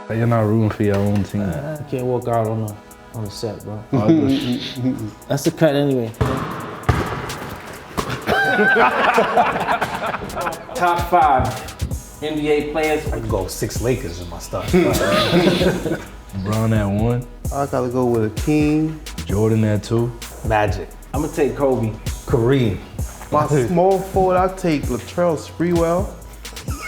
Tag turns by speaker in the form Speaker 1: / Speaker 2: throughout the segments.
Speaker 1: You're not rooting for your own team.
Speaker 2: You can't walk out on the set, bro. That's the cut anyway. Top 5 NBA players. I can go 6 Lakers in my stuff.
Speaker 1: LeBron at 1.
Speaker 3: I gotta go with King.
Speaker 1: Jordan at 2.
Speaker 2: Magic. I'm gonna take Kobe. Kareem.
Speaker 3: My small forward, I'll take Latrell Sprewell.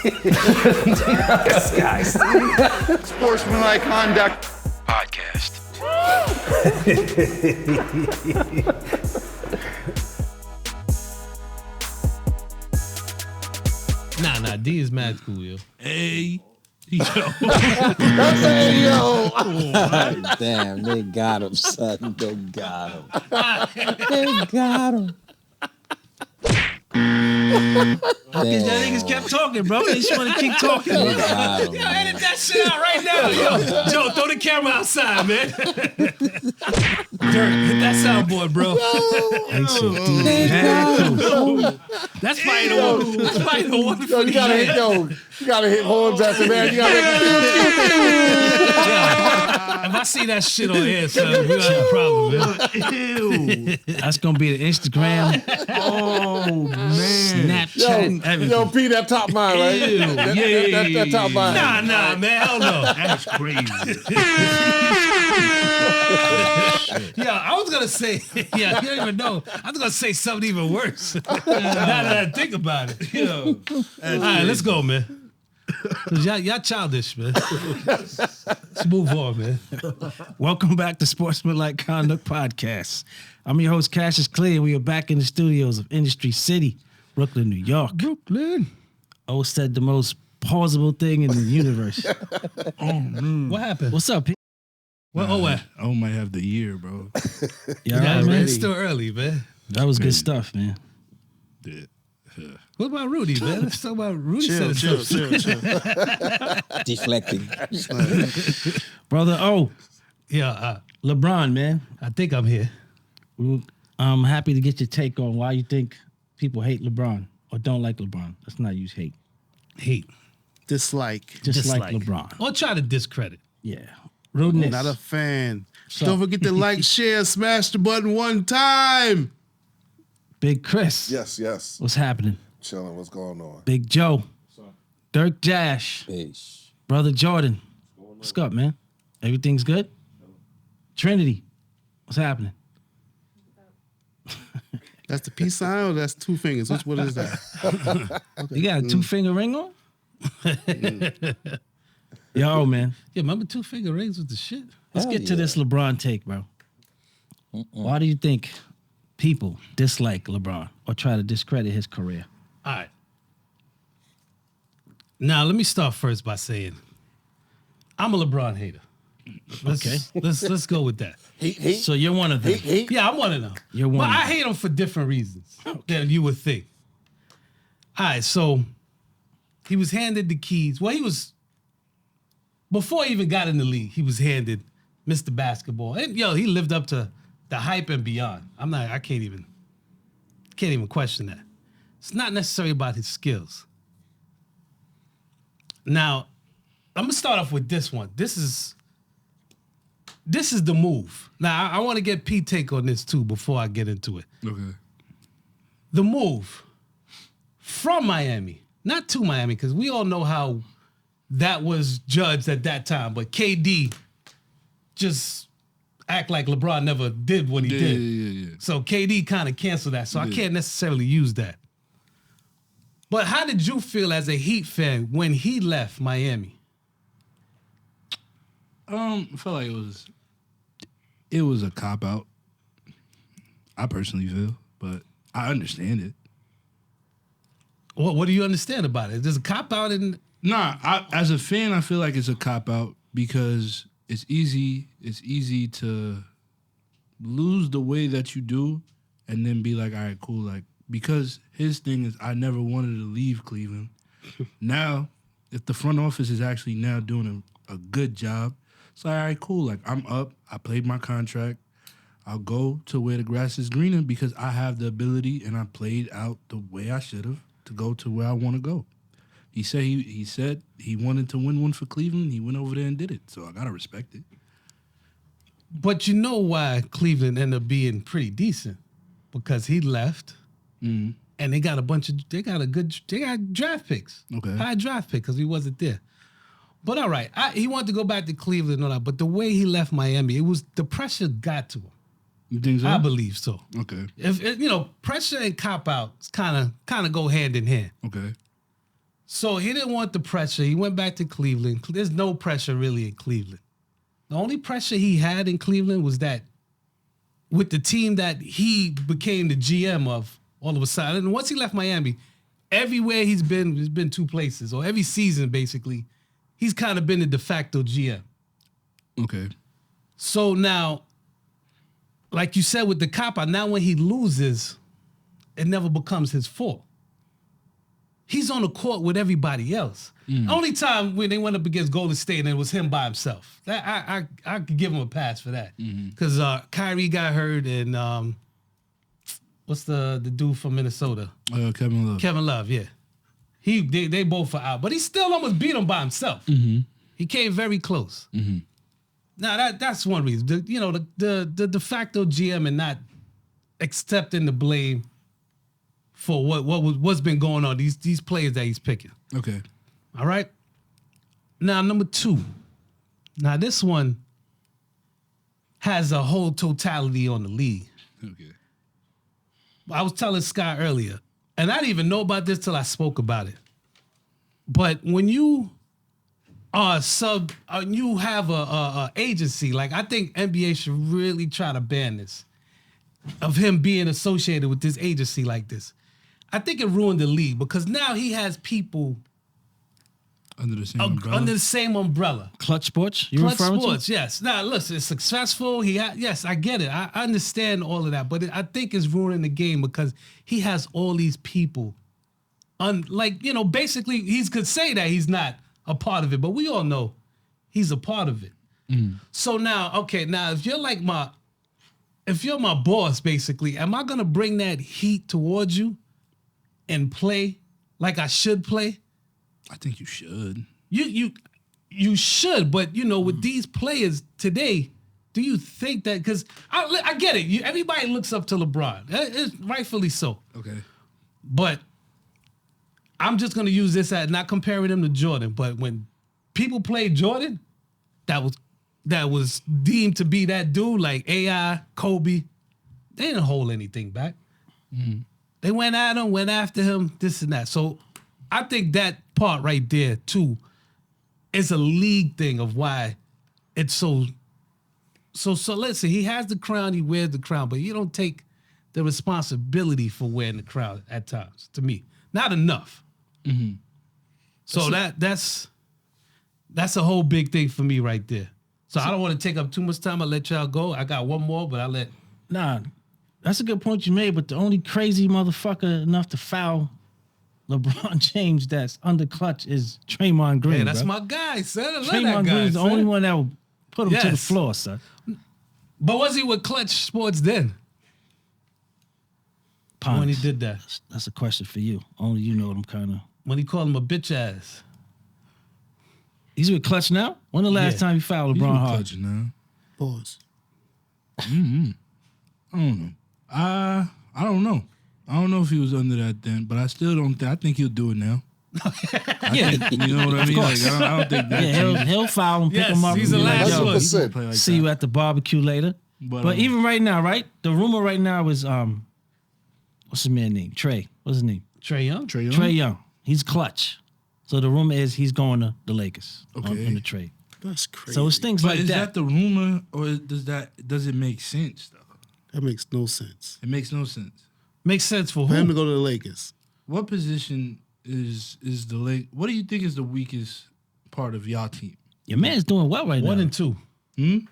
Speaker 2: This guy.
Speaker 4: Sportsmanlike Conduct Podcast.
Speaker 5: Nah, D is mad cool, yo.
Speaker 6: Hey, yo.
Speaker 7: Damn, they got him, son. They got him. They got him.
Speaker 6: Y'all niggas kept talking, bro. They just want to keep talking.
Speaker 7: They got him,
Speaker 6: Yo, edit that shit out right now. Yo, Joe, throw the camera outside, man. Dirk, hit that soundboard, bro. That's probably the one. That's probably the one.
Speaker 3: Yo, you gotta hit horns after that. You gotta
Speaker 6: If I see that shit on air, son, we got a problem, man.
Speaker 5: Ew. That's gonna be the Instagram.
Speaker 6: Oh, man.
Speaker 5: Snapchat. Everything.
Speaker 3: Yo, P, that top mine, right?
Speaker 6: Ew.
Speaker 3: That top mine.
Speaker 6: Nah, man, hell no.
Speaker 5: That's crazy.
Speaker 6: Yeah, I was gonna say, yeah, you don't even know. I was gonna say something even worse. Now that I think about it. Yo. All right, let's go, man. Y'all childish, man. Let's move on, man.
Speaker 5: Welcome back to Sportsmanlike Conduct Podcast. I'm your host, Cassius Clay, and we are back in the studios of Industry City, Brooklyn, New York.
Speaker 6: Brooklyn.
Speaker 5: O said the most plausible thing in the universe.
Speaker 6: What happened?
Speaker 5: What's up, P?
Speaker 6: What?
Speaker 1: O might have the year, bro.
Speaker 5: You all
Speaker 6: Yeah,
Speaker 5: right,
Speaker 6: man,
Speaker 5: man?
Speaker 6: it's still early, man.
Speaker 5: That was good stuff, man.
Speaker 6: What about Rudy, man? Let's talk about Rudy.
Speaker 1: Chill.
Speaker 7: Deflecting.
Speaker 5: Brother O,
Speaker 6: Yeah,
Speaker 5: LeBron, man.
Speaker 6: I think I'm here.
Speaker 5: I'm happy to get your take on why you think people hate LeBron or don't like LeBron. Let's not use hate.
Speaker 6: Hate.
Speaker 3: Dislike.
Speaker 5: Just like
Speaker 6: Dislike.
Speaker 5: LeBron.
Speaker 6: Or try to discredit.
Speaker 5: Yeah. Rudeness.
Speaker 3: Not a fan.
Speaker 5: So-
Speaker 3: Don't forget to like, share, smash the button one time.
Speaker 5: Big Chris.
Speaker 8: Yes.
Speaker 5: What's happening?
Speaker 8: Chilling. What's going on?
Speaker 5: Big Joe. Dirk Jash.
Speaker 7: Peace.
Speaker 5: Brother Jordan. What's up, man? Everything's good? Trinity. What's happening?
Speaker 3: That's the peace sign or that's 2 fingers? What is that?
Speaker 5: You got a 2-finger ring on? Yo, man.
Speaker 6: Yeah, remember 2-finger rings with the shit?
Speaker 5: Let's get to this LeBron take, bro. Why do you think people dislike LeBron or try to discredit his career?
Speaker 6: All right. Now, let me start first by saying I'm a LeBron hater. Let's go with that.
Speaker 5: So you're one of them.
Speaker 6: Yeah, I'm one of them.
Speaker 5: You're one
Speaker 6: But
Speaker 5: of
Speaker 6: I
Speaker 5: them.
Speaker 6: hate him for different reasons than you would think. All right, so he was handed the keys. Well, before he even got in the league, he was handed Mr. Basketball. And he lived up to the hype and beyond. I can't even question that. It's not necessarily about his skills. Now, I'm gonna start off with this one. This is the move. Now, I want to get Pete take on this too before I get into it.
Speaker 1: Okay.
Speaker 6: The move from Miami, not to Miami, because we all know how that was judged at that time, but KD just act like LeBron never did what he did.
Speaker 1: Yeah.
Speaker 6: So KD kind of canceled that, so I can't necessarily use that. But how did you feel as a Heat fan when he left Miami?
Speaker 1: I felt like it was a cop out. I personally feel, but I understand it.
Speaker 6: What do you understand about it? There's a cop out in.
Speaker 1: Nah, as a fan, I feel like it's a cop out because it's easy to lose the way that you do and then be like, all right, cool. Like, because his thing is I never wanted to leave Cleveland. Now, if the front office is actually now doing a good job, it's like, all right, cool. Like, I'm up. I played my contract. I'll go to where the grass is greener because I have the ability and I played out the way I should have to go to where I want to go. He said he wanted to win one for Cleveland. He went over there and did it. So I gotta respect it.
Speaker 6: But you know why Cleveland ended up being pretty decent? Because he left, and they got draft picks.
Speaker 1: Okay.
Speaker 6: High draft pick because he wasn't there. But all right, he wanted to go back to Cleveland and all that. But the way he left Miami, the pressure got to him.
Speaker 1: You think so?
Speaker 6: I believe so.
Speaker 1: Okay.
Speaker 6: If pressure and cop out kind of go hand in hand.
Speaker 1: Okay.
Speaker 6: So he didn't want the pressure. He went back to Cleveland. There's no pressure really in Cleveland. The only pressure he had in Cleveland was that with the team that he became the GM of all of a sudden. And once he left Miami, everywhere he's been two places, or every season basically, he's kind of been the de facto GM.
Speaker 1: Okay.
Speaker 6: So now, like you said with the cop-out, now when he loses, it never becomes his fault. He's on the court with everybody else. Only time when they went up against Golden State and it was him by himself. I could give him a pass for that. Because Kyrie got hurt and what's the dude from Minnesota?
Speaker 1: Kevin Love.
Speaker 6: Kevin Love, yeah. They both are out. But he still almost beat him by himself. He came very close. Now that's one reason. The de facto GM and not accepting the blame for what's been going on, these players that he's picking.
Speaker 1: Okay.
Speaker 6: All right. Now, number 2. Now, this one has a whole totality on the league.
Speaker 1: Okay.
Speaker 6: I was telling Scott earlier, and I didn't even know about this till I spoke about it. But when you are you have a agency, like I think NBA should really try to ban this, of him being associated with this agency like this. I think it ruined the league because now he has people
Speaker 1: Under the same umbrella.
Speaker 5: Clutch Sports?
Speaker 6: Clutch Sports, yes. Now, listen, it's successful. Yes, I get it. I understand all of that. But I think it's ruining the game because he has all these people. Basically, he could say that he's not a part of it, but we all know he's a part of it. So now, if you're my boss, basically, am I going to bring that heat towards you and play like I should play?
Speaker 1: I think you should.
Speaker 6: You should, but with these players today, do you think that? Because I get it. Everybody looks up to LeBron. It's rightfully so.
Speaker 1: Okay.
Speaker 6: But I'm just going to use this as not comparing him to Jordan. But when people played Jordan, that was deemed to be that dude, like AI, Kobe. They didn't hold anything back. They went at him, went after him, this and that. So I think that part right there, too, is a league thing of why it's so listen, he has the crown, he wears the crown, but you don't take the responsibility for wearing the crown at times, to me. Not enough. So that's a whole big thing for me right there. So I don't want to take up too much time. I'll let y'all go. I got one more, but I'll let...
Speaker 5: Nah, that's a good point you made, but the only crazy motherfucker enough to foul LeBron James that's under clutch is Draymond Green.
Speaker 6: Hey, that's
Speaker 5: bro.
Speaker 6: my guy, son. I love
Speaker 5: Draymond
Speaker 6: that guy,
Speaker 5: Green's the only one that will put him to the floor, son.
Speaker 6: But was he with Clutch Sports then?
Speaker 5: Pons.
Speaker 6: When he did that?
Speaker 5: That's a question for you. Only you know what I'm kind of...
Speaker 6: When he called him a bitch ass.
Speaker 5: He's with Clutch now? When the last time he fouled LeBron hard?
Speaker 1: Now.
Speaker 3: Pause.
Speaker 1: I don't know. I don't know. I don't know if he was under that then, but I still don't I think he'll do it now.
Speaker 5: Yeah.
Speaker 1: You know what I mean? Like, I don't think that.
Speaker 5: Yeah, he'll foul him, pick him up.
Speaker 6: He's
Speaker 5: and
Speaker 6: the
Speaker 5: be like,
Speaker 6: last
Speaker 5: yo,
Speaker 6: one.
Speaker 5: see you at the barbecue later. But even right now, right? The rumor right now is, what's his man's name? Trey. What's his name?
Speaker 6: Trey Young?
Speaker 5: Trey Young. He's clutch. So the rumor is he's going to the Lakers in the trade.
Speaker 3: That's crazy.
Speaker 5: So it's things
Speaker 1: But
Speaker 5: like
Speaker 1: is
Speaker 5: that.
Speaker 1: that the rumor, or does it make sense though?
Speaker 3: That makes no sense.
Speaker 1: It makes no sense.
Speaker 6: Makes sense for
Speaker 3: For him to
Speaker 6: who?
Speaker 3: go to the Lakers.
Speaker 1: What position is the Lake? What do you think is the weakest part of y'all team?
Speaker 5: Your man's doing well right now.
Speaker 6: 1 and 2.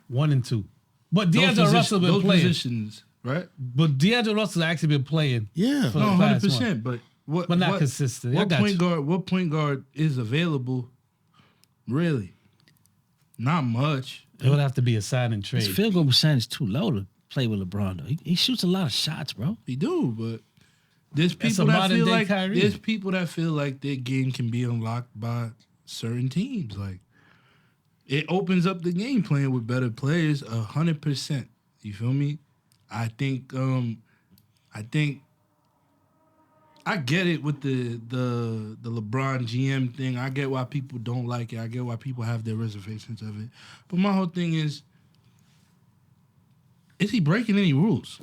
Speaker 6: 1 and 2. But D'Angelo Russell been
Speaker 1: those
Speaker 6: playing.
Speaker 1: Positions, right?
Speaker 6: But D'Angelo Russell actually been playing.
Speaker 3: Yeah.
Speaker 6: For
Speaker 1: No,
Speaker 6: the past
Speaker 1: 100%. But
Speaker 6: But not consistent. I
Speaker 1: What
Speaker 6: got
Speaker 1: point
Speaker 6: you.
Speaker 1: guard? What point guard is available? Really, not much.
Speaker 6: It would have to be a sign and
Speaker 5: His
Speaker 6: trade.
Speaker 5: field goal percentage is too low to play with LeBron, though. He shoots a lot of shots, bro.
Speaker 1: He do, but There's
Speaker 6: That's
Speaker 1: people
Speaker 6: a
Speaker 1: that feel
Speaker 6: modern-day
Speaker 1: like
Speaker 6: Kyrie.
Speaker 1: there's people that feel like their game can be unlocked by certain teams. Like it opens up the game playing with better players 100%. You feel me? I think I get it with the LeBron GM thing. I get why people don't like it. I get why people have their reservations of it. But my whole thing is he breaking any rules?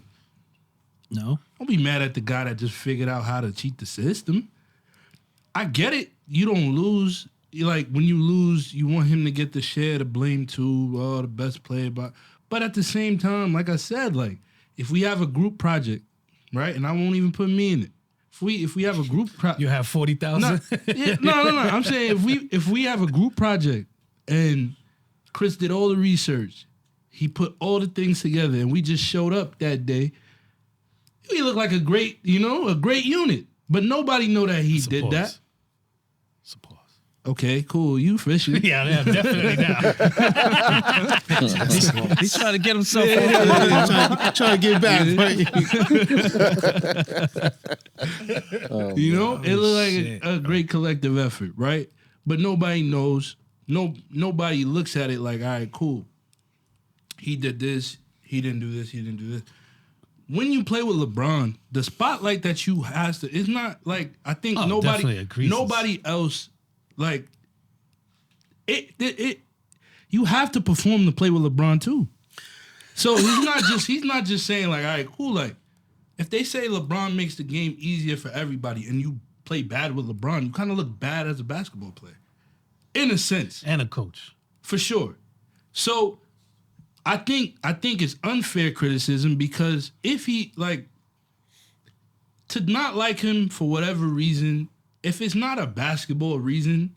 Speaker 5: No.
Speaker 1: Don't be mad at the guy that just figured out how to cheat the system. I get it. You don't lose. Like when you lose, you want him to get the share, the blame too. Oh, the best player, but at the same time, like I said, like if we have a group project, right, and I won't even put me in it. If we have a group project,
Speaker 6: You have 40,000.
Speaker 1: no. I'm saying if we have a group project and Chris did all the research, he put all the things together, and we just showed up that day. We look like a great unit, but nobody know that he did that.
Speaker 6: Suppose.
Speaker 1: Okay, cool. You fishing?
Speaker 6: Yeah, definitely now.
Speaker 5: He's trying to get himself
Speaker 3: Trying to get back.
Speaker 1: You know, it looked like a great collective effort, right? But nobody knows. Nobody looks at it like, all right, cool. He did this. He didn't do this. He didn't do this. When you play with LeBron, the spotlight that you has to, it's not like I think nobody else like it. You have to perform to play with LeBron too. So he's not just saying like, all right, cool. Like if they say LeBron makes the game easier for everybody, and you play bad with LeBron, you kind of look bad as a basketball player, in a sense,
Speaker 6: And a coach.
Speaker 1: for sure. So I think it's unfair criticism because if he like to not like him for whatever reason, if it's not a basketball reason,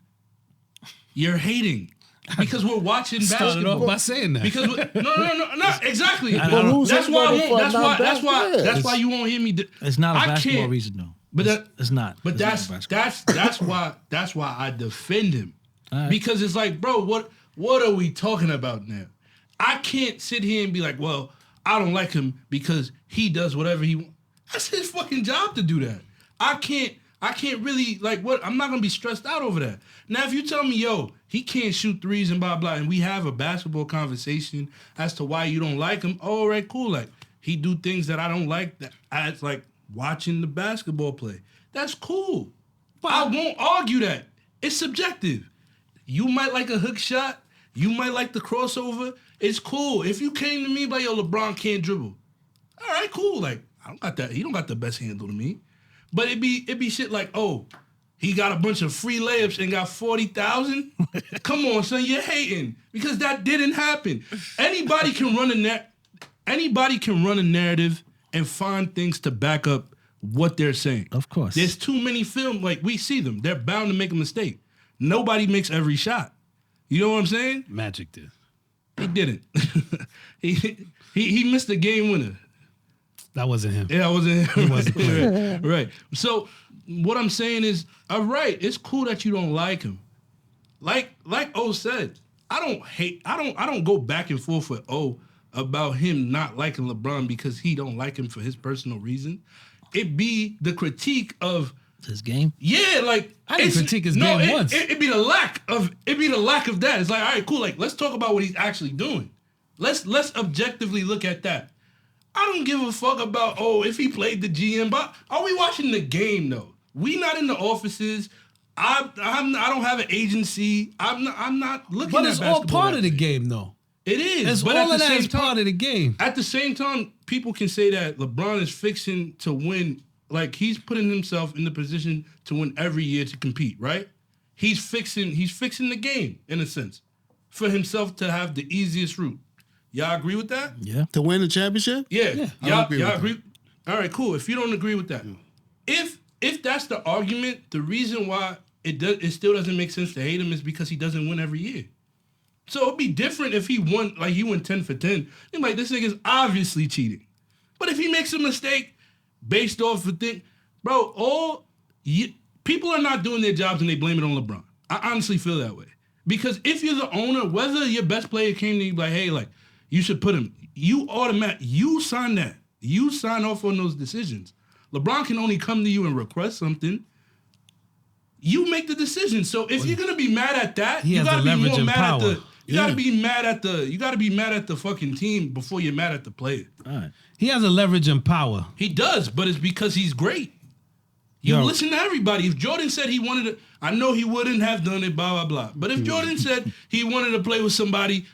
Speaker 1: you're hating because we're watching
Speaker 6: Started
Speaker 1: basketball.
Speaker 6: off by saying that.
Speaker 1: Because no, exactly.
Speaker 3: who's
Speaker 1: That's why I
Speaker 3: everybody
Speaker 1: won't.
Speaker 3: for a non-basketball?
Speaker 1: That's why you won't hear me.
Speaker 5: It's not a
Speaker 1: I
Speaker 5: basketball
Speaker 1: can't-
Speaker 5: reason, though.
Speaker 1: But
Speaker 5: It's not.
Speaker 1: But
Speaker 5: It's not basketball.
Speaker 1: that's why I defend him
Speaker 5: All right.
Speaker 1: because it's like, bro, what are we talking about now? I can't sit here and be like, well, I don't like him because he does whatever he wants. That's his fucking job to do that. I can't really like what I'm not gonna be stressed out over that. Now, if you tell me, yo, he can't shoot threes and blah blah, and we have a basketball conversation as to why you don't like him, all right, cool. Like he do things that I don't like that as like watching the basketball play. That's cool. I won't argue that. It's subjective. You might like a hook shot. You might like the crossover. It's cool. If you came to me by yo, LeBron can't dribble. All right, cool. Like I don't got that. He don't got the best handle to me. But it be shit like, oh, he got a bunch of free layups and got 40,000. Come on, son, you're hating because that didn't happen. Anybody can run a narrative and find things to back up what they're saying.
Speaker 5: Of course.
Speaker 1: There's too many film, like we see them. They're bound to make a mistake. Nobody makes every shot. You know what I'm saying?
Speaker 6: Magic did.
Speaker 1: He didn't. he missed the game winner.
Speaker 6: That wasn't him.
Speaker 1: Yeah, I wasn't.
Speaker 6: He wasn't playing.
Speaker 1: Right. So what I'm saying is, all right, it's cool that you don't like him. Like O said, I don't go back and forth with O about him not liking LeBron because he don't like him for his personal reason. It be the critique of
Speaker 5: His game.
Speaker 1: yeah, like
Speaker 6: I didn't critique his game once.
Speaker 1: It'd be the lack of that. It's like, all right, cool. Like, let's talk about what he's actually doing. Let's objectively look at that. I don't give a fuck about if he played the GM, but are we watching the game though? We not in the offices. I don't have an agency. I'm not looking.
Speaker 6: But
Speaker 1: at
Speaker 6: it's all
Speaker 1: basketball
Speaker 6: part
Speaker 1: that
Speaker 6: of the
Speaker 1: way.
Speaker 6: game, though.
Speaker 1: It is.
Speaker 6: It's
Speaker 1: but
Speaker 6: all
Speaker 1: at
Speaker 6: of
Speaker 1: the
Speaker 6: that
Speaker 1: same
Speaker 6: is part of the game.
Speaker 1: At the same time, people can say that LeBron is fixing to win. Like he's putting himself in the position to win every year to compete, right? He's fixing the game in a sense for himself to have the easiest route. Y'all agree with that?
Speaker 5: Yeah.
Speaker 3: To win the championship?
Speaker 1: Yeah.
Speaker 3: I agree
Speaker 1: Y'all
Speaker 3: with
Speaker 1: agree? All right, cool. If you don't agree with that, if that's the argument, the reason why it still doesn't make sense to hate him is because he doesn't win every year. So it'd be different if he won 10 for 10. You're like, this nigga's obviously cheating. But if he makes a mistake based off of thing, bro, people are not doing their jobs and they blame it on LeBron. I honestly feel that way. Because if you're the owner, whether your best player came to you like, hey, like, you should put him, you sign that. You sign off on those decisions. LeBron can only come to you and request something. You make the decision. So if you're gonna be mad at that,
Speaker 6: He
Speaker 1: you
Speaker 6: has
Speaker 1: gotta
Speaker 6: the
Speaker 1: be
Speaker 6: leverage
Speaker 1: more
Speaker 6: and
Speaker 1: mad
Speaker 6: power.
Speaker 1: at the. You gotta be mad at the. You gotta be mad at the fucking team before you're mad at the player.
Speaker 5: All right.
Speaker 6: He has a leverage and power.
Speaker 1: He does, but it's because he's great. You
Speaker 5: Yo.
Speaker 1: listen to everybody. If Jordan said he wanted to, I know he wouldn't have done it, blah, blah, blah. But if Jordan said he wanted to play with somebody,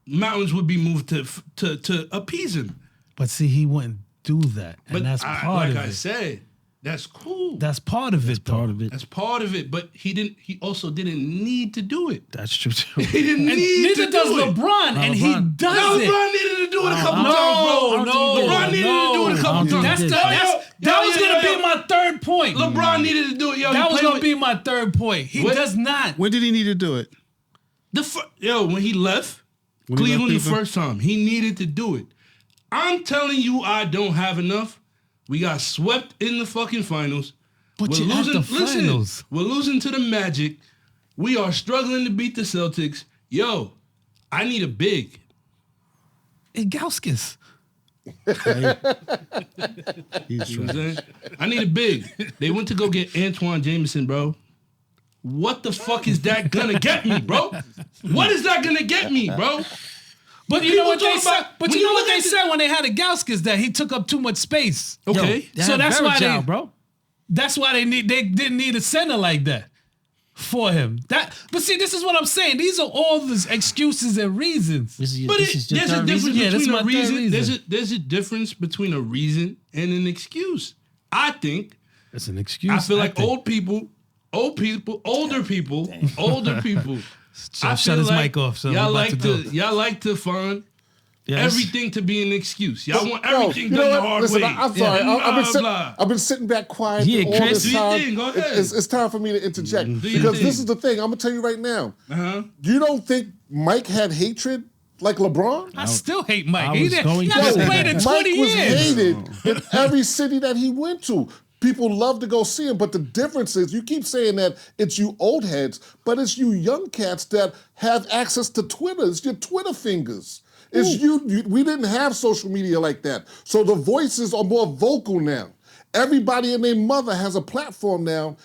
Speaker 1: mountains would be moved to appease him.
Speaker 6: But see, he wouldn't do that. And
Speaker 1: But
Speaker 6: that's part of
Speaker 1: like I
Speaker 6: it.
Speaker 1: said, that's cool.
Speaker 6: That's part of it, though.
Speaker 5: Part of it.
Speaker 1: That's part of it. But he also didn't need to do it.
Speaker 5: That's true too.
Speaker 1: He didn't
Speaker 6: And
Speaker 1: need
Speaker 6: neither
Speaker 1: to
Speaker 6: does
Speaker 1: do it.
Speaker 6: LeBron, and he
Speaker 5: LeBron-
Speaker 6: does
Speaker 1: No,
Speaker 6: it.
Speaker 1: LeBron needed to do it a couple
Speaker 6: No,
Speaker 1: times, bro.
Speaker 6: no,
Speaker 1: LeBron needed to do it a couple
Speaker 5: I don't
Speaker 1: times.
Speaker 5: think
Speaker 6: That was gonna be my third point.
Speaker 1: LeBron needed to do it. Yo,
Speaker 6: That
Speaker 1: he
Speaker 6: was
Speaker 1: played
Speaker 6: gonna
Speaker 1: with-
Speaker 6: be my third point. He
Speaker 1: What?
Speaker 6: does not.
Speaker 8: When did he need to do it?
Speaker 1: when he left
Speaker 8: When he left
Speaker 1: Cleveland the
Speaker 8: Cleveland?
Speaker 1: first time, he needed to do it. I'm telling you, I don't have enough. We got swept in the fucking finals.
Speaker 6: But you're at the finals.
Speaker 1: We're losing to the Magic. We are struggling to beat the Celtics. Yo, I need a big.
Speaker 6: Gauskas.
Speaker 8: He's
Speaker 1: You know what I'm
Speaker 8: right.
Speaker 1: saying? I need a big. They went to go get Antoine Jameson, bro. What the fuck is that gonna get me, bro? What is that gonna get me, bro?
Speaker 6: But you know what
Speaker 1: People
Speaker 6: they
Speaker 1: talk
Speaker 6: said.
Speaker 1: about-
Speaker 6: But
Speaker 1: when
Speaker 6: you know
Speaker 1: you
Speaker 6: what
Speaker 1: look
Speaker 6: they
Speaker 1: at the-
Speaker 6: said when they had a Gauskas, that he took up too much space.
Speaker 1: Okay.
Speaker 5: They
Speaker 6: So
Speaker 5: had
Speaker 6: that's why
Speaker 5: Verajao,
Speaker 6: they-
Speaker 5: bro.
Speaker 6: That's why they didn't need a center like that for him. But see, this is what I'm saying. These are all the excuses and reasons.
Speaker 5: This is,
Speaker 1: But
Speaker 5: this is your
Speaker 1: there's a
Speaker 5: third
Speaker 1: difference
Speaker 5: reason?
Speaker 6: Yeah, this is
Speaker 1: between
Speaker 6: my
Speaker 1: a
Speaker 6: third
Speaker 1: reason.
Speaker 6: reason.
Speaker 1: There's a difference between a reason and an excuse. I think.
Speaker 6: That's an excuse.
Speaker 1: I feel like
Speaker 6: think.
Speaker 1: older people. I
Speaker 6: Shut
Speaker 1: feel
Speaker 6: his
Speaker 1: like
Speaker 6: mic off. So
Speaker 1: y'all
Speaker 6: we're about to go.
Speaker 1: y'all like to find
Speaker 5: Yes.
Speaker 1: everything to be an excuse. Y'all want
Speaker 3: Yo,
Speaker 1: everything
Speaker 3: you know
Speaker 1: done the
Speaker 3: what?
Speaker 1: hard
Speaker 3: Listen,
Speaker 1: way.
Speaker 3: I'm sorry.
Speaker 1: Yeah.
Speaker 3: I've been sitting back quiet
Speaker 5: Yeah,
Speaker 3: all
Speaker 5: Chris,
Speaker 3: this
Speaker 1: do your
Speaker 3: time.
Speaker 1: thing. Go ahead.
Speaker 3: It's time for me to interject
Speaker 1: Do your
Speaker 3: because
Speaker 1: thing.
Speaker 3: this is the thing. I'm gonna tell you right now.
Speaker 1: Uh-huh.
Speaker 3: You don't think Mike had hatred like LeBron?
Speaker 6: I still hate Mike.
Speaker 5: I
Speaker 6: He
Speaker 5: was
Speaker 6: didn't-
Speaker 5: going
Speaker 6: he
Speaker 5: to
Speaker 6: hasn't
Speaker 5: say
Speaker 6: played
Speaker 5: that.
Speaker 6: in 20
Speaker 3: Mike was
Speaker 6: years.
Speaker 3: hated in every city that he went to. People love to go see him, but the difference is you keep saying that it's you old heads, but it's you young cats that have access to Twitter. It's your Twitter fingers. It's you. We didn't have social media like that. So the voices are more vocal now. Everybody and their mother has a platform now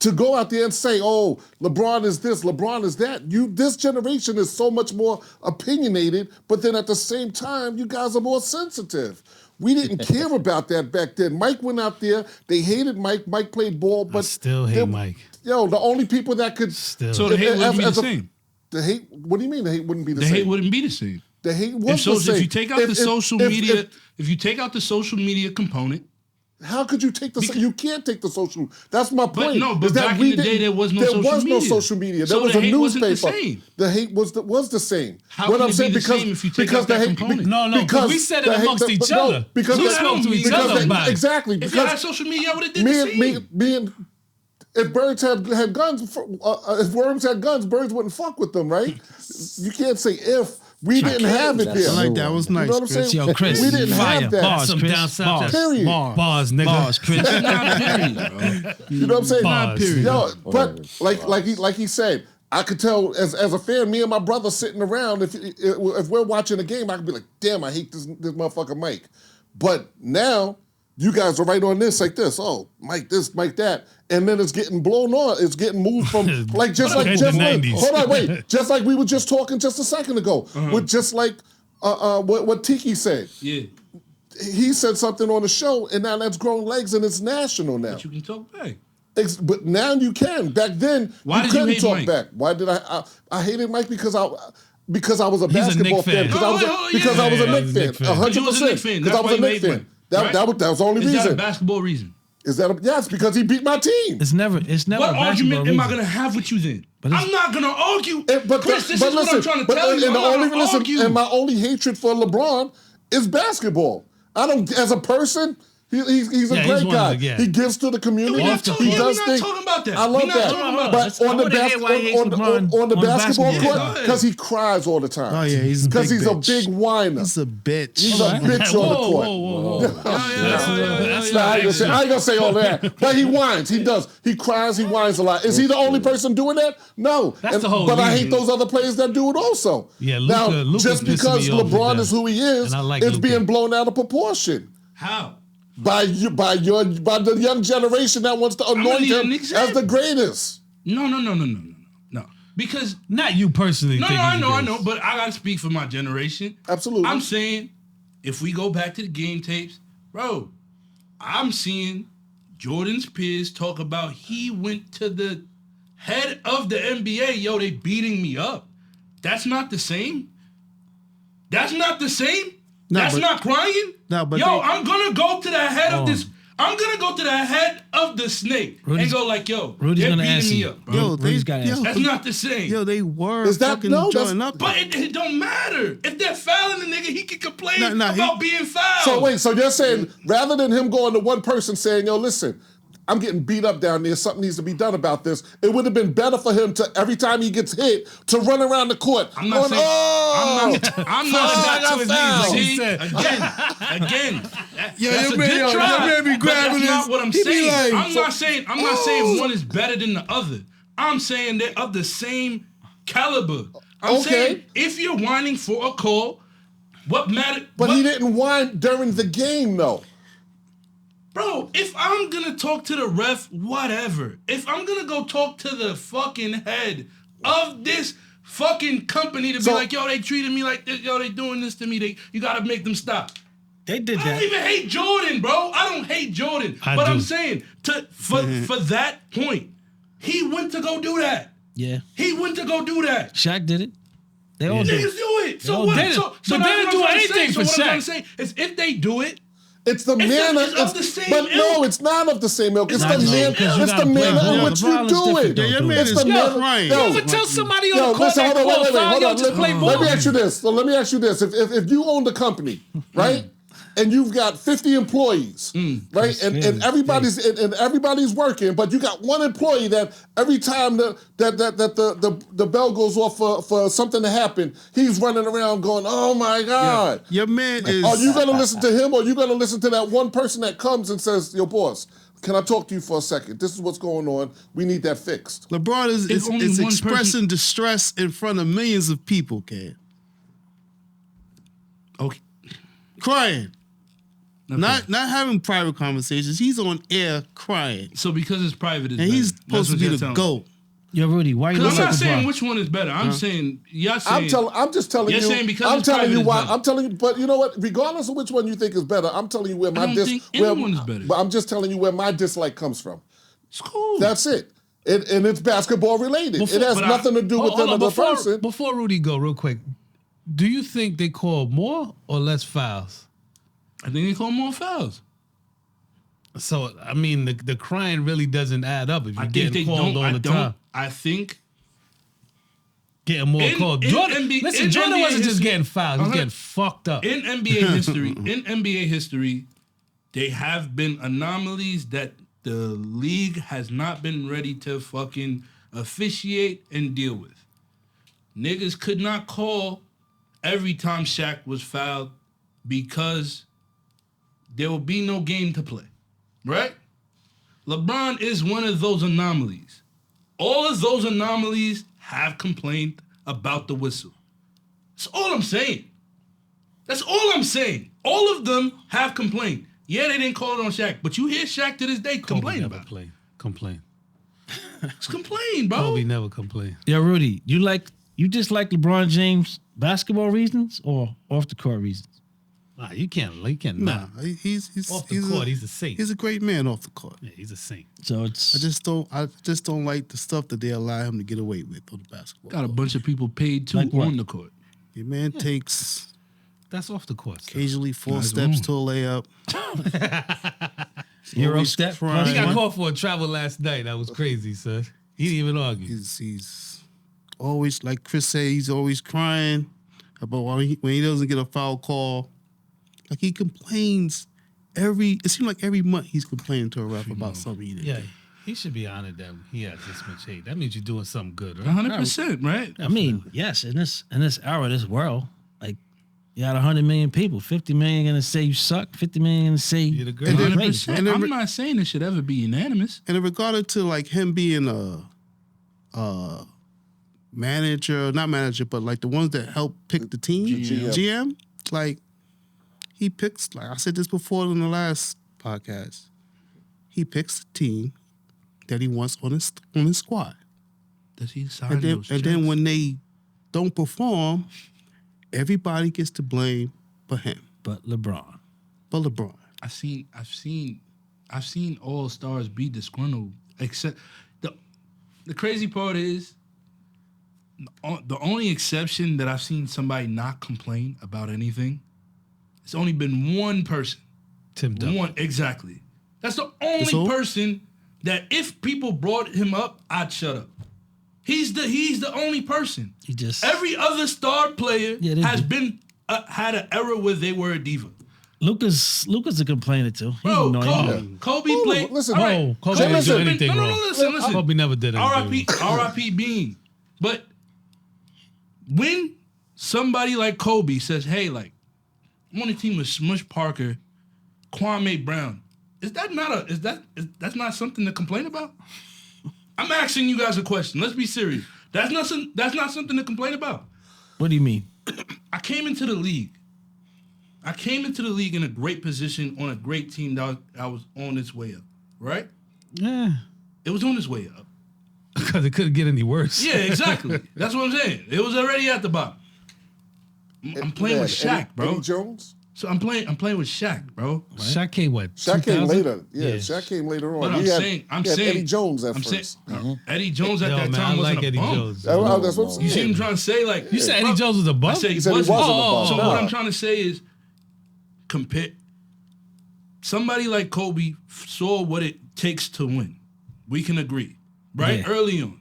Speaker 3: to go out there and say, oh, LeBron is this, LeBron is that. This generation is so much more opinionated, but then at the same time, you guys are more sensitive. We didn't care about that back then. Mike went out there. They hated Mike. Mike played ball, but
Speaker 6: still hate Mike.
Speaker 3: Yo, the only people that could
Speaker 6: Still.
Speaker 1: So the hate wouldn't be the
Speaker 3: as a-
Speaker 1: same.
Speaker 3: the hate. What do you mean the hate wouldn't be the
Speaker 1: The
Speaker 3: same?
Speaker 1: hate wouldn't be the same.
Speaker 3: The hate was
Speaker 1: If
Speaker 3: the same.
Speaker 1: you take out the social media, if you take out the social media component,
Speaker 3: how could you take the? You can't take the social. That's my point.
Speaker 1: no, but
Speaker 3: is that
Speaker 1: back
Speaker 3: we
Speaker 1: in the day,
Speaker 3: didn't-
Speaker 1: there was no
Speaker 3: there
Speaker 1: social
Speaker 3: was no
Speaker 1: media.
Speaker 3: social media.
Speaker 1: So
Speaker 3: There was
Speaker 1: the
Speaker 3: a
Speaker 1: hate wasn't the
Speaker 3: newspaper.
Speaker 1: same.
Speaker 3: The hate was the same.
Speaker 1: How can it be the same if you take out that component?
Speaker 6: No, because we said it amongst each other.
Speaker 3: Because
Speaker 6: We
Speaker 3: the-
Speaker 6: spoke to each
Speaker 3: because
Speaker 6: other
Speaker 3: the-
Speaker 6: about it.
Speaker 3: Exactly.
Speaker 1: if you had
Speaker 3: Because
Speaker 1: social media, I would have did the same.
Speaker 3: me and if birds had guns, if worms had guns, birds wouldn't fuck with them, right? You can't say if. We didn't have it
Speaker 7: That's
Speaker 3: there.
Speaker 7: a
Speaker 8: Like that was nice.
Speaker 3: You know what I'm
Speaker 8: Chris.
Speaker 3: saying?
Speaker 5: Yo, Chris,
Speaker 3: we didn't
Speaker 5: fire.
Speaker 3: have that.
Speaker 5: Bars,
Speaker 6: Some
Speaker 5: Chris.
Speaker 6: down south.
Speaker 5: Bars.
Speaker 3: Period.
Speaker 5: Bars.
Speaker 6: Bars, nigga.
Speaker 5: Bars, Chris.
Speaker 1: Not period, bro.
Speaker 3: You know what I'm saying?
Speaker 6: Bars. Period.
Speaker 3: Yo, but like he said, I could tell as a fan, me and my brother sitting around, if we're watching a game, I could be like, damn, I hate this motherfucker Mike. But now you guys are right on this like this. Oh, Mike this, Mike that. And then it's getting blown on. It's getting moved from
Speaker 6: In the
Speaker 3: hold on, wait. Just like we were just talking just a second ago. With just like what Tiki said.
Speaker 1: Yeah,
Speaker 3: He said something on the show, and now that's grown legs and it's national now.
Speaker 1: but you can talk back.
Speaker 3: But now you can. Back then,
Speaker 1: Why
Speaker 3: you
Speaker 1: did you
Speaker 3: couldn't
Speaker 1: hate
Speaker 3: talk
Speaker 1: Mike?
Speaker 3: back. Why did I hated Mike because I was a
Speaker 6: He's a
Speaker 3: basketball
Speaker 6: Knick
Speaker 3: fan.
Speaker 6: fan.
Speaker 3: Because I was
Speaker 1: Oh,
Speaker 3: because I was a
Speaker 6: yeah,
Speaker 3: Knick
Speaker 6: he's a
Speaker 3: fan.
Speaker 6: Knick fan.
Speaker 3: 100%.
Speaker 1: You was a Knick fan.
Speaker 3: Because
Speaker 1: That's
Speaker 3: I was
Speaker 1: why
Speaker 3: a
Speaker 1: you
Speaker 3: Knick
Speaker 1: made
Speaker 3: fan.
Speaker 1: Mike,
Speaker 3: That
Speaker 1: right?
Speaker 3: was the only
Speaker 1: Is that a
Speaker 3: reason.
Speaker 1: basketball reason?
Speaker 3: Is that yes? Because he beat my team.
Speaker 5: It's never
Speaker 1: What
Speaker 5: a basketball
Speaker 1: argument am I
Speaker 5: reason.
Speaker 1: gonna have with you then?
Speaker 5: But it's-
Speaker 1: I'm not gonna argue.
Speaker 3: But
Speaker 1: Chris, this
Speaker 3: but
Speaker 1: is
Speaker 3: listen,
Speaker 1: what I'm trying to
Speaker 3: but
Speaker 1: tell you.
Speaker 3: and
Speaker 1: I'm not gonna argue.
Speaker 3: and my only hatred for LeBron is basketball. I don't, as a person, he's a
Speaker 6: Yeah, he's
Speaker 3: great
Speaker 6: one of
Speaker 3: guy.
Speaker 6: the- yeah.
Speaker 3: He gives to the community.
Speaker 1: We're not talking-
Speaker 3: He
Speaker 1: we're
Speaker 3: does
Speaker 1: not
Speaker 3: things.
Speaker 1: talking about that.
Speaker 3: I love
Speaker 1: We're not
Speaker 3: that.
Speaker 1: talking about
Speaker 3: But
Speaker 1: that.
Speaker 3: on the
Speaker 5: I wanna hear why he hates LeBron
Speaker 3: on the
Speaker 5: on the
Speaker 3: basketball
Speaker 5: basketball
Speaker 3: court,
Speaker 1: court.
Speaker 3: because he cries all the time.
Speaker 8: Oh yeah, he's a
Speaker 3: Because
Speaker 8: big
Speaker 3: he's a
Speaker 8: bitch.
Speaker 3: big whiner.
Speaker 8: He's a bitch.
Speaker 3: He's a bitch on the court.
Speaker 6: That's
Speaker 3: Nah, I
Speaker 6: not
Speaker 3: ain't gonna say all that. But he whines. He does. He cries. He whines a lot. Is he the only person doing that? No.
Speaker 6: That's the whole
Speaker 3: But I
Speaker 6: league.
Speaker 3: hate those other players that do it also.
Speaker 6: Yeah,
Speaker 3: now,
Speaker 6: Luka
Speaker 3: just
Speaker 6: pisses
Speaker 3: because
Speaker 6: me off with
Speaker 3: LeBron
Speaker 6: that.
Speaker 3: is who he is,
Speaker 6: And I like
Speaker 3: it's
Speaker 6: Luka.
Speaker 3: being blown out of proportion.
Speaker 1: How?
Speaker 3: by the young generation that wants to anoint
Speaker 1: need
Speaker 3: him
Speaker 1: an
Speaker 3: as the
Speaker 1: example.
Speaker 3: greatest.
Speaker 1: No. Because
Speaker 6: Not you personally.
Speaker 1: no,
Speaker 6: think
Speaker 1: I
Speaker 6: he's
Speaker 1: know,
Speaker 6: the
Speaker 1: I know,
Speaker 6: greatest.
Speaker 1: but I gotta speak for my generation.
Speaker 3: Absolutely.
Speaker 1: I'm saying, if we go back to the game tapes, bro, I'm seeing Jordan's peers talk about he went to the head of the NBA. Yo, they beating me up. That's not the same. That's not the same.
Speaker 8: No,
Speaker 1: That's
Speaker 8: but-
Speaker 1: not crying.
Speaker 8: No, but
Speaker 1: yo,
Speaker 8: they-
Speaker 1: I'm gonna go to the head of this. I'm gonna go to the head of the snake and go like, yo,
Speaker 5: Rudy's
Speaker 1: they're
Speaker 5: gonna
Speaker 1: beating
Speaker 5: answer
Speaker 1: me
Speaker 5: you.
Speaker 1: up, bro.
Speaker 8: Yo,
Speaker 5: Rudy's gotta answer.
Speaker 1: That's not the same.
Speaker 8: Yo, they were
Speaker 3: Is that-
Speaker 8: fucking
Speaker 3: no, that's-
Speaker 8: joining up.
Speaker 1: But it don't matter. If they're fouling the nigga, he can complain
Speaker 8: No, he-
Speaker 1: about being fouled.
Speaker 3: So wait, so you're saying rather than him going to one person saying, yo, listen, I'm getting beat up down there, something needs to be done about this, it would have been better for him to, every time he gets hit, to run around the court.
Speaker 1: I'm not saying. I'm not.
Speaker 3: I got fouled.
Speaker 1: See,
Speaker 6: He said.
Speaker 1: again.
Speaker 8: Yo,
Speaker 1: that's
Speaker 8: your
Speaker 1: a
Speaker 8: man-
Speaker 1: good
Speaker 8: yo,
Speaker 1: try.
Speaker 8: your man be
Speaker 1: But
Speaker 8: grabbing
Speaker 1: that's not
Speaker 8: his-
Speaker 1: what I'm
Speaker 8: he be
Speaker 1: saying.
Speaker 8: like,
Speaker 1: I'm not saying one is better than the other. I'm saying they're of the same caliber. I'm
Speaker 3: Okay.
Speaker 1: saying if you're whining for a call, what matter?
Speaker 3: But
Speaker 1: what,
Speaker 3: he didn't whine during the game, though.
Speaker 1: Bro, if I'm gonna talk to the ref, whatever. If I'm gonna go talk to the fucking head of this fucking company to
Speaker 3: So-
Speaker 1: be like, yo, they treated me like this, yo, they doing this to me, you gotta make them stop.
Speaker 5: They did
Speaker 1: I don't
Speaker 5: that.
Speaker 1: even hate Jordan, bro. I don't hate Jordan.
Speaker 6: I
Speaker 1: but
Speaker 6: do.
Speaker 1: I'm saying, for that point, he went to go do that.
Speaker 5: Yeah.
Speaker 1: He went to go do that.
Speaker 5: Shaq did it. They all did.
Speaker 1: Niggas do it. So
Speaker 5: all
Speaker 1: what?
Speaker 5: did it.
Speaker 1: So
Speaker 6: But they
Speaker 1: that's
Speaker 6: didn't
Speaker 1: what
Speaker 6: do
Speaker 1: I'm trying to
Speaker 6: anything
Speaker 1: say.
Speaker 6: for
Speaker 1: So what I'm trying
Speaker 6: Shaq.
Speaker 1: to say is if they do it,
Speaker 3: It's the
Speaker 1: It's
Speaker 3: manner.
Speaker 1: of the same
Speaker 3: but no,
Speaker 1: ilk.
Speaker 3: it's not of the same ilk. It's
Speaker 1: It's
Speaker 3: the
Speaker 1: not,
Speaker 3: man.
Speaker 1: because you
Speaker 3: It's the
Speaker 5: gotta play
Speaker 3: manner in
Speaker 5: ball.
Speaker 3: which
Speaker 5: LeBron
Speaker 3: you
Speaker 5: is
Speaker 3: do
Speaker 5: different,
Speaker 3: it.
Speaker 5: though,
Speaker 8: Yeah, your
Speaker 5: dude.
Speaker 8: man
Speaker 3: It's
Speaker 8: is
Speaker 3: the manner.
Speaker 8: crying.
Speaker 3: Yo,
Speaker 6: You ever tell somebody on
Speaker 3: Yo,
Speaker 6: the court
Speaker 3: listen,
Speaker 6: that
Speaker 3: hold on,
Speaker 6: called
Speaker 3: wait,
Speaker 6: foul,
Speaker 3: hold
Speaker 6: yo,
Speaker 3: on.
Speaker 6: just play ball?
Speaker 3: Let me ask you this. So let me ask you this. If you own the company, right? And you've got 50 employees, right? And everybody's working, but you got one employee that every time the bell goes off for something to happen, he's running around going, "Oh my God."
Speaker 8: Your man is.
Speaker 3: Are you gonna listen to him, or are you gonna listen to that one person that comes and says, "Yo, boss, can I talk to you for a second? This is what's going on. We need that fixed."
Speaker 8: LeBron
Speaker 1: It's only
Speaker 8: is
Speaker 1: one
Speaker 8: expressing distress in front of millions of people, Ken.
Speaker 1: okay.
Speaker 8: Crying. Not having private conversations. He's on air crying.
Speaker 1: So because it's private, it's
Speaker 8: And he's
Speaker 1: better. That's
Speaker 8: supposed to
Speaker 1: what
Speaker 8: be
Speaker 1: you're
Speaker 8: the
Speaker 1: telling me.
Speaker 8: GOAT.
Speaker 5: Yo, Rudy, why you
Speaker 1: 'Cause I'm
Speaker 5: looking
Speaker 1: not
Speaker 5: at
Speaker 1: saying
Speaker 5: LeBron?
Speaker 1: which one is better. I'm saying y'all saying
Speaker 3: I'm just telling
Speaker 1: You're
Speaker 3: you.
Speaker 1: saying because
Speaker 3: I'm
Speaker 1: it's
Speaker 3: telling you
Speaker 1: private,
Speaker 3: why.
Speaker 1: it's better.
Speaker 3: I'm telling you, but you know what? Regardless of which one you think is better, I'm telling you where my
Speaker 1: I don't think anyone is better.
Speaker 3: But I'm just telling you where my dislike comes from.
Speaker 1: it's cool.
Speaker 3: That's it. And it's basketball related.
Speaker 6: Before-
Speaker 3: it has
Speaker 6: but I-
Speaker 3: nothing to do with
Speaker 6: Hold
Speaker 3: them
Speaker 6: on,
Speaker 3: as a
Speaker 6: before,
Speaker 3: person.
Speaker 6: Before Rudy go, real quick, do you think they call more or less fouls?
Speaker 1: I think they call more fouls.
Speaker 6: So I mean, the crying really doesn't add up if
Speaker 1: I
Speaker 6: you're
Speaker 1: think they
Speaker 6: getting called
Speaker 1: don't.
Speaker 6: all
Speaker 1: I
Speaker 6: the
Speaker 1: don't.
Speaker 6: time.
Speaker 1: I think
Speaker 6: Getting more
Speaker 1: In-
Speaker 6: called.
Speaker 1: in
Speaker 6: Jordan,
Speaker 1: NBA
Speaker 6: listen, Jordan
Speaker 1: NBA
Speaker 6: wasn't just
Speaker 1: history-
Speaker 6: getting fouled; he was getting fucked up.
Speaker 1: in NBA history, they have been anomalies that the league has not been ready to fucking officiate and deal with. Niggas could not call every time Shaq was fouled because there will be no game to play, right? LeBron is one of those anomalies. All of those anomalies have complained about the whistle. That's all I'm saying. That's all I'm saying. All of them have complained. Yeah, they didn't call it on Shaq, but you hear Shaq to this day complain
Speaker 6: never
Speaker 1: about it.
Speaker 6: complain.
Speaker 1: It's complain, bro.
Speaker 6: Kobe never complained.
Speaker 5: Yo, Rudy, you just like LeBron James basketball reasons or off the court reasons?
Speaker 6: Nah, you can't.
Speaker 8: Nah, he's
Speaker 6: Off the court, he's a saint.
Speaker 8: He's a great man off the court.
Speaker 6: Yeah, he's a saint.
Speaker 5: So it's
Speaker 8: I just don't like the stuff that they allow him to get away with on the basketball.
Speaker 1: Got a bunch of people paid too
Speaker 5: Like what?
Speaker 1: on the court.
Speaker 8: Your man takes
Speaker 6: That's off the court. Sir.
Speaker 8: occasionally 4
Speaker 1: Nice
Speaker 8: steps
Speaker 1: one.
Speaker 8: to a layup.
Speaker 5: Euro
Speaker 8: Always
Speaker 5: step.
Speaker 8: crying.
Speaker 6: He got
Speaker 5: One?
Speaker 6: called for a travel last night. That was crazy, sir. He didn't even argue.
Speaker 8: He's always, like Chris said, he's always crying about when he doesn't get a foul call. Like he complains it seems like every month he's complaining to a ref about something he did.
Speaker 6: Yeah, he should be honored that he has this much hate. That means you're doing something good, right?
Speaker 1: 100%, right?
Speaker 5: I mean, yes, in this era, this world, like you got 100 million people, 50 million gonna say you suck, 50 million gonna say
Speaker 6: You're the great.
Speaker 5: you're
Speaker 1: 100%.
Speaker 5: great.
Speaker 8: And then-
Speaker 1: I'm not saying it should ever be unanimous.
Speaker 8: And in regard to like him being a manager, not manager, but like the ones that help pick the team,
Speaker 3: GM.
Speaker 8: like he picks, like I said this before in the last podcast. He picks a team that he wants on his squad.
Speaker 1: Does he sign
Speaker 8: And
Speaker 1: those
Speaker 8: then
Speaker 1: checks?
Speaker 8: when they don't perform, everybody gets to blame but him.
Speaker 5: But LeBron.
Speaker 8: But LeBron.
Speaker 1: I've seen all stars be disgruntled. Except the crazy part is the only exception that I've seen somebody not complain about anything. It's only been one person.
Speaker 6: Tim Duncan.
Speaker 1: One exactly. That's the
Speaker 8: That's all?
Speaker 1: only person that if people brought him up, I'd shut up. He's the only person.
Speaker 5: He just
Speaker 1: Every other star player
Speaker 5: Yeah, they
Speaker 1: has
Speaker 5: do.
Speaker 1: been had an era where they were a diva.
Speaker 5: Lucas a complainer too. He
Speaker 1: Bro,
Speaker 5: annoying.
Speaker 1: Kobe
Speaker 3: Hold on,
Speaker 1: played.
Speaker 3: listen.
Speaker 1: all right.
Speaker 6: Oh, Kobe
Speaker 3: Jay,
Speaker 6: didn't do
Speaker 3: listen.
Speaker 6: anything
Speaker 1: No,
Speaker 6: wrong.
Speaker 1: listen.
Speaker 6: Kobe never did anything wrong.
Speaker 1: R.I.P. Bean. But when somebody like Kobe says, "Hey, like, I'm on a team with Smush Parker, Kwame Brown," that's not something to complain about? I'm asking you guys a question. Let's be serious. That's not something to complain about.
Speaker 5: What do you mean?
Speaker 1: I came into the league in a great position on a great team that I was on its way up, right?
Speaker 5: Yeah.
Speaker 1: It was on its way up.
Speaker 6: Because it couldn't get any worse.
Speaker 1: Yeah, exactly. That's what I'm saying. It was already at the bottom. I'm playing with Shaq, bro.
Speaker 3: Eddie Jones?
Speaker 1: So I'm playing with Shaq, bro.
Speaker 6: Shaq came what?
Speaker 3: Shaq came
Speaker 6: 2000?
Speaker 3: later. Yeah, Shaq came later on.
Speaker 1: But
Speaker 3: He had
Speaker 1: saying
Speaker 3: Eddie Jones at
Speaker 1: I'm
Speaker 3: first.
Speaker 1: saying Eddie Jones at
Speaker 6: Yo,
Speaker 1: that
Speaker 6: man,
Speaker 1: time
Speaker 6: I
Speaker 1: wasn't
Speaker 6: like
Speaker 1: a
Speaker 6: Eddie
Speaker 1: bum.
Speaker 6: Jones.
Speaker 3: That's what I'm saying.
Speaker 1: You see him trying to say like
Speaker 6: You said Eddie Jones was a bum?
Speaker 1: I said
Speaker 3: He said he
Speaker 1: wasn't.
Speaker 3: wasn't a bum.
Speaker 1: So
Speaker 3: Nah.
Speaker 1: what I'm trying to say is compare somebody like Kobe saw what it takes to win. We can agree. Right?
Speaker 5: Yeah.
Speaker 1: Early on.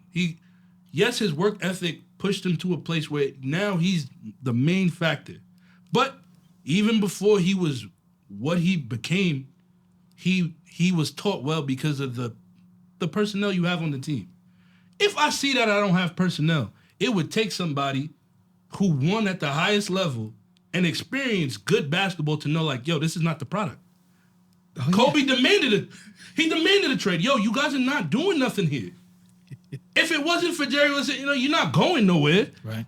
Speaker 1: His work ethic pushed him to a place where now he's the main factor. But even before he was what he became, he was taught well because of the personnel you have on the team. If I see that I don't have personnel, it would take somebody who won at the highest level and experienced good basketball to know, like, yo, this is not the product. Kobe demanded it. He demanded a trade. Yo, you guys are not doing nothing here. If it wasn't for Jerry, you're not going nowhere.
Speaker 5: Right.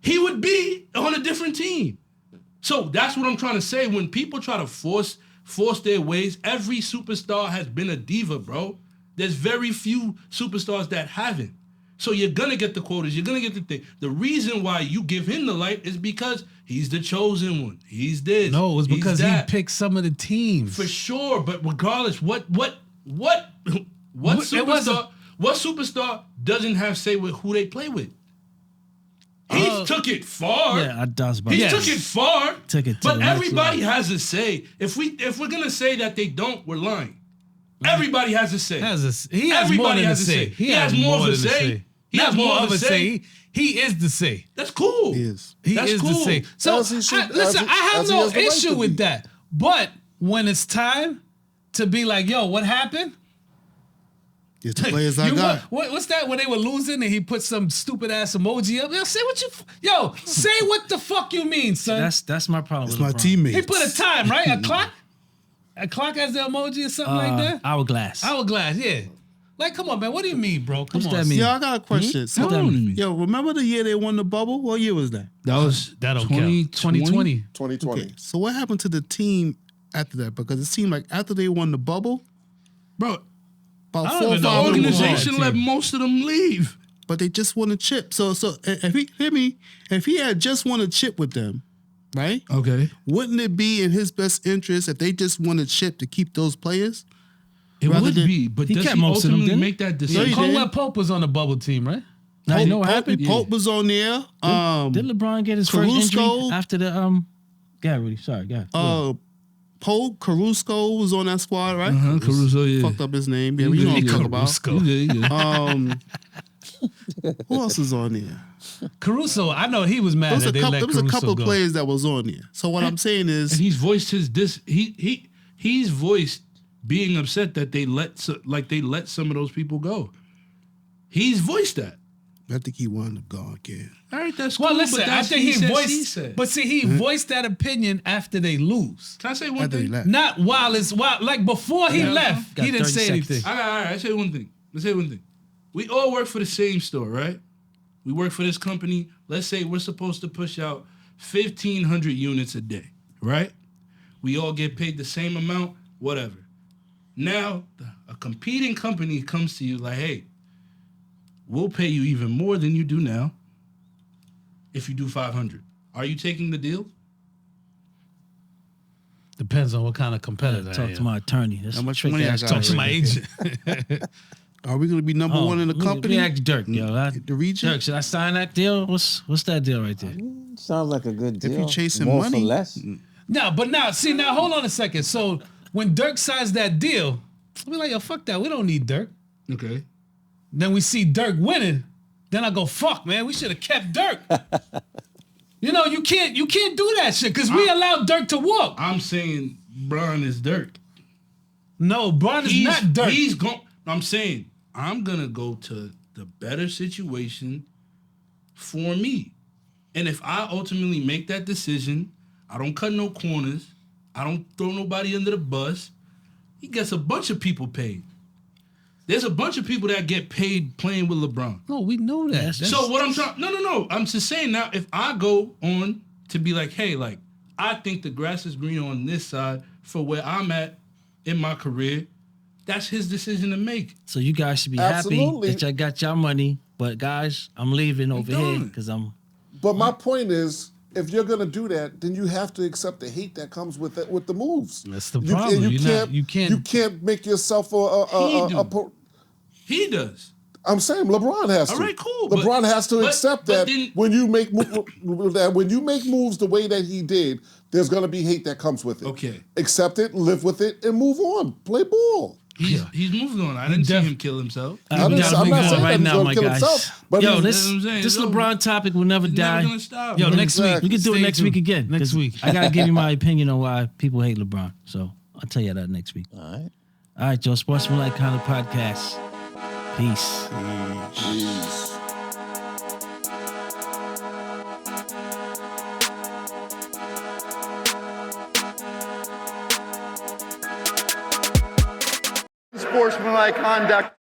Speaker 1: He would be on a different team. So that's what I'm trying to say. When people try to force their ways, every superstar has been a diva, bro. There's very few superstars that haven't. So you're gonna get the quotas, you're gonna get the thing. The reason why you give him the light is because he's the chosen one. He's this.
Speaker 6: No, it was
Speaker 1: he's
Speaker 6: because he
Speaker 1: that.
Speaker 6: picked some of the teams.
Speaker 1: For sure, but regardless, what
Speaker 6: It
Speaker 1: superstar doesn't have say with who they play with? He took it far.
Speaker 5: Yeah, I was about
Speaker 1: He
Speaker 5: to
Speaker 1: took it far.
Speaker 5: Took it to
Speaker 1: but
Speaker 5: the next
Speaker 1: everybody
Speaker 5: level.
Speaker 1: has a say. If we're gonna say that they don't, we're lying. Everybody has a say.
Speaker 6: He has more
Speaker 1: Everybody
Speaker 6: than a
Speaker 1: has a
Speaker 6: say.
Speaker 1: say. He has more of a say. He
Speaker 6: Not
Speaker 1: has
Speaker 6: more
Speaker 1: more
Speaker 6: of
Speaker 1: of
Speaker 6: a
Speaker 1: a
Speaker 6: say.
Speaker 1: say.
Speaker 6: He is the say.
Speaker 1: That's cool.
Speaker 8: He is.
Speaker 6: He
Speaker 1: That's
Speaker 6: is the
Speaker 1: cool.
Speaker 6: say. So
Speaker 3: As he should-
Speaker 6: listen,
Speaker 3: as he-
Speaker 6: I have
Speaker 3: as he
Speaker 6: no
Speaker 3: has the right
Speaker 6: issue
Speaker 3: to
Speaker 6: with
Speaker 3: be.
Speaker 6: that. But when it's time to be like, yo, what happened?
Speaker 8: It's the players I got.
Speaker 6: What's that when they were losing and he put some stupid ass emoji up? Yo, say what the fuck you mean, son.
Speaker 5: That's my problem.
Speaker 8: It's
Speaker 5: with
Speaker 8: my
Speaker 5: LeBron.
Speaker 8: teammates.
Speaker 6: He put a time, right? A clock? A clock has the emoji or something like that?
Speaker 5: Hourglass.
Speaker 6: Hourglass, yeah. Like, come on, man. What do you mean, bro? Come
Speaker 5: What's
Speaker 6: on.
Speaker 5: that mean?
Speaker 8: Yo, I got a question. So,
Speaker 5: What that mean?
Speaker 8: yo, remember the year they won the bubble? What year was that?
Speaker 1: That was
Speaker 6: That don't count. 2020.
Speaker 3: 2020.
Speaker 8: Okay. So what happened to the team after that? Because it seemed like after they won the bubble,
Speaker 1: Bro,
Speaker 8: about
Speaker 6: I don't
Speaker 8: 4 or
Speaker 6: even know
Speaker 8: 5 of them was on.
Speaker 1: organization let most of them leave.
Speaker 8: But they just won a chip. So if he had just won a chip with them, right?
Speaker 1: Okay.
Speaker 8: Wouldn't it be in his best interest if they just won a chip to keep those players?
Speaker 1: It
Speaker 8: Rather
Speaker 1: would
Speaker 8: than-
Speaker 1: be, but
Speaker 5: He
Speaker 1: does
Speaker 5: kept
Speaker 1: he
Speaker 5: most of them,
Speaker 1: ultimately
Speaker 5: didn't he?
Speaker 1: make that
Speaker 8: No,
Speaker 1: decision?
Speaker 8: he
Speaker 6: Colwell
Speaker 8: didn't.
Speaker 6: Pope was on the bubble team, right?
Speaker 5: Now, you know what
Speaker 8: Pope,
Speaker 5: happened?
Speaker 8: Pope was on there.
Speaker 5: Did LeBron get his first
Speaker 8: Caruso-
Speaker 5: injury after the Yeah, Rudy. Sorry, go.
Speaker 8: Pope Caruso was on that squad, right?
Speaker 1: Caruso, yeah.
Speaker 8: Fucked up his name. Yeah, we know what I'm talking about.
Speaker 6: Caruso.
Speaker 1: You good.
Speaker 8: Who else is on there?
Speaker 6: Caruso, I know he was mad that they let
Speaker 8: There was a
Speaker 6: Caruso
Speaker 8: couple
Speaker 6: go.
Speaker 8: players that was on there. So what I'm saying is,
Speaker 1: And he's voiced he's voiced being upset that they let some of those people go. He's voiced that.
Speaker 8: I think he wound up gone, kid.
Speaker 1: All right, that's
Speaker 6: Well,
Speaker 1: cool.
Speaker 6: listen,
Speaker 1: but
Speaker 6: I
Speaker 1: that's
Speaker 6: think
Speaker 1: he
Speaker 6: he
Speaker 1: said,
Speaker 6: voiced,
Speaker 1: she said.
Speaker 6: but see, he voiced that opinion after they lose.
Speaker 1: Can I say one
Speaker 8: After he
Speaker 1: thing?
Speaker 8: left.
Speaker 6: Not like before he left,
Speaker 5: Got
Speaker 6: he didn't
Speaker 5: 30
Speaker 6: say
Speaker 5: seconds.
Speaker 6: anything.
Speaker 1: All right, I say one thing. Let's say one thing. We all work for the same store, right? We work for this company. Let's say we're supposed to push out 1,500 units a day, right? We all get paid the same amount. whatever. Now, a competing company comes to you like, hey, we'll pay you even more than you do now if you do 500. Are you taking the deal?
Speaker 6: Depends on what kind of competitor.
Speaker 5: Talk to my attorney. That's
Speaker 8: How much
Speaker 5: tricky
Speaker 8: money I
Speaker 5: ass
Speaker 8: got?
Speaker 6: Talk to my agent.
Speaker 8: Are we going to be number one in the company?
Speaker 5: Let me ask Dirk, yo.
Speaker 8: The region?
Speaker 5: Dirk, should I sign that deal? What's that deal right there?
Speaker 7: Sounds like a good deal.
Speaker 8: If you're chasing
Speaker 7: More
Speaker 8: money,
Speaker 7: for less.
Speaker 6: No, but now, see, now hold on a second. So when Dirk signs that deal, I'll be like, yo, fuck that. We don't need Dirk.
Speaker 1: Okay.
Speaker 6: Then we see Dirk winning. Then I go, fuck, man, we should have kept Dirk. You know, you can't do that shit because we allowed Dirk to walk.
Speaker 1: I'm saying Bron is Dirk.
Speaker 6: No, Bron is not Dirk.
Speaker 1: I'm saying I'm gonna go to the better situation for me. And if I ultimately make that decision, I don't cut no corners. I don't throw nobody under the bus. He gets a bunch of people paid. There's a bunch of people that get paid playing with LeBron.
Speaker 6: No, we know that.
Speaker 1: So what I'm trying, no. I'm just saying now, if I go on to be like, hey, like, I think the grass is green on this side for where I'm at in my career, that's his decision to make.
Speaker 5: So you guys should be
Speaker 3: Absolutely.
Speaker 5: happy that y'all got y'all money, but guys, I'm leaving over here
Speaker 1: done.
Speaker 5: because I'm.
Speaker 3: But my point is, if you're gonna do that, then you have to accept the hate that comes with it, with the moves.
Speaker 6: That's the problem. You can't
Speaker 3: make yourself
Speaker 1: He does.
Speaker 3: I'm saying LeBron has to.
Speaker 1: All right, cool.
Speaker 3: LeBron has to accept that
Speaker 1: then,
Speaker 3: when you make moves the way that he did, there's gonna be hate that comes with it.
Speaker 1: Okay.
Speaker 3: Accept it, live with it, and move on. Play ball.
Speaker 1: he's moved on. I didn't see him kill himself.
Speaker 3: I'm not saying
Speaker 5: right
Speaker 3: that he's
Speaker 5: now,
Speaker 3: gonna
Speaker 5: my
Speaker 3: kill
Speaker 5: guys.
Speaker 3: himself, but
Speaker 5: Yo,
Speaker 3: he's-
Speaker 5: this
Speaker 1: That's what I'm saying.
Speaker 5: this
Speaker 1: It's over.
Speaker 5: LeBron topic will never
Speaker 1: It's
Speaker 5: die.
Speaker 1: never gonna stop.
Speaker 5: Yo, next week
Speaker 3: Exactly.
Speaker 5: we can do it
Speaker 6: Stay
Speaker 5: next
Speaker 6: tuned.
Speaker 5: week again.
Speaker 6: Next
Speaker 5: 'cause
Speaker 6: week.
Speaker 5: I gotta give you my opinion on why people hate LeBron. So I'll tell you that next week.
Speaker 7: All right.
Speaker 5: All right, Joe. Sportsmanlike Conduct Podcast. Peace.
Speaker 3: Jeez.
Speaker 4: Sportsmanlike Conduct